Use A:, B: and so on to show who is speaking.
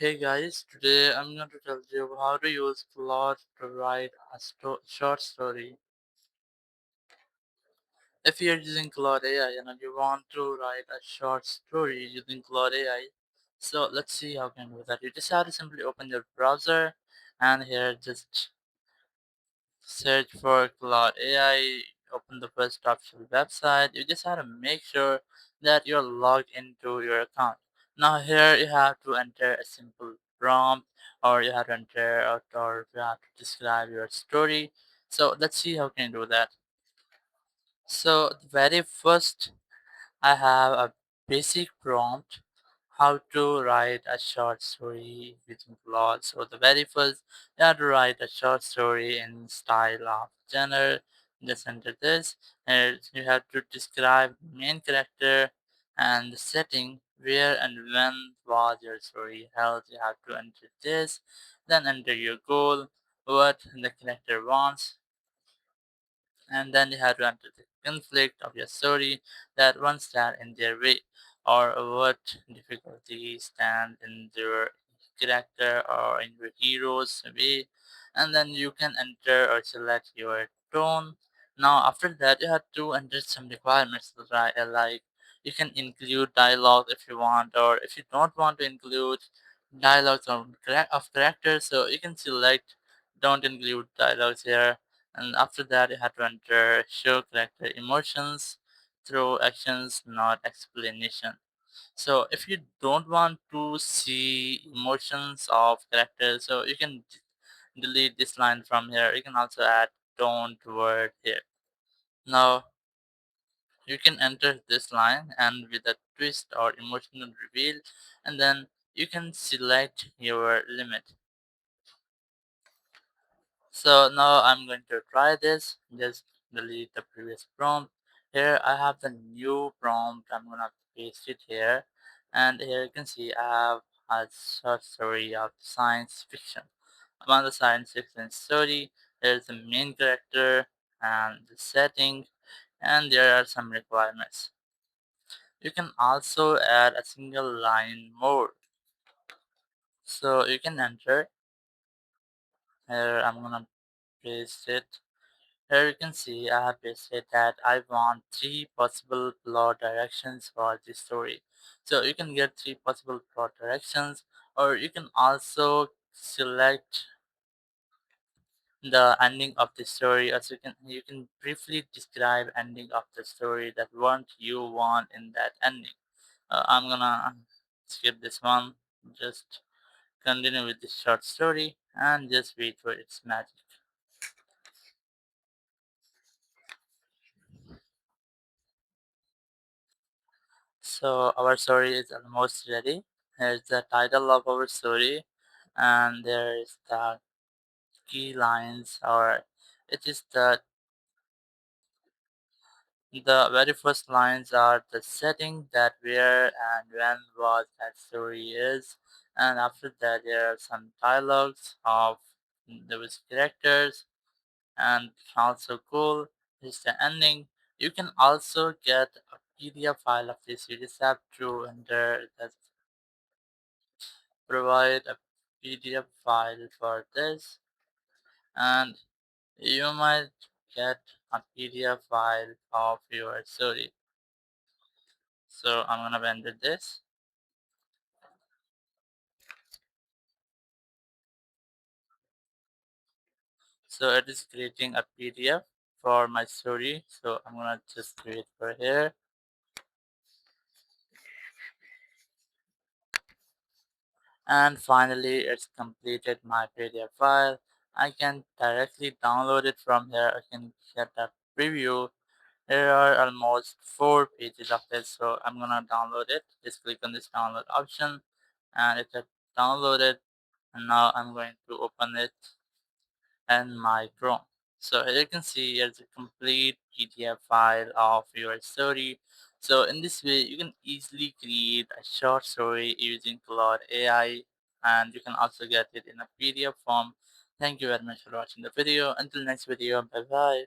A: Hey guys, today I'm going to tell you how to use Claude to write a short story. If you're using Claude AI and you want to write a short story using Claude AI, so let's see how can do that. You just have to simply open your browser and here just search for Claude AI, open the first official website. You just have to make sure that you're logged into your account. Now here you have to enter a simple prompt or you have to enter or you have to describe your story. So let's see how can you do that. So the very first I have a basic prompt how to write a short story using Claude. So the very first, you have to write a short story in style of genre. Just enter this, and you have to describe main character and the setting, where and when was your story held. You have to enter this, then enter your goal, what the character wants, and then you have to enter the conflict of your story that one stand in their way or what difficulties stand in their character or in your hero's way, and then you can enter or select your tone. Now after that you have to enter some requirements, right? Like you can include dialogue if you want, or if you don't want to include dialogues of characters, so you can select don't include dialogues here. And after that you have to enter show character emotions through actions, not explanation. So if you don't want to see emotions of characters, so you can delete this line from here. You can also add don't word here. Now you can enter this line and with a twist or emotional reveal, and then you can select your limit. So now I'm going to try this. Just delete the previous prompt. Here I have the new prompt. I'm gonna paste it here. And here you can see I have a short story of science fiction. About the science fiction story, there's the main character and the setting, and there are some requirements. You can also add a single line more. So you can enter. Here I'm gonna paste it. Here you can see I have pasted that I want three possible plot directions for this story. So you can get three possible plot directions, or you can also select the ending of the story, or you can briefly describe ending of the story that what you want in that ending. I'm gonna skip this one. Just continue with this short story and just wait for its magic. So our story is almost ready. Here's the title of our story, and there is the key lines, or it is the very first lines are the setting, that where and when was that story is, and after that there are some dialogues of those characters, and also cool is the ending. You can also get a PDF file of this. You just have to enter the provide a PDF file for this, and you might get a PDF file of your story. So I'm gonna render this. So it is creating a PDF for my story. So I'm gonna just create for here. And finally it's completed my PDF file. I can directly download it from here. I can get a preview. There are almost 4 pages of this, so I'm gonna download it. Just click on this download option and it has downloaded, and now I'm going to open it in my Chrome. So here you can see here's a complete PDF file of your story. So in this way you can easily create a short story using Claude AI, and you can also get it in a PDF form. Thank you very much for watching the video. Until next video, bye bye.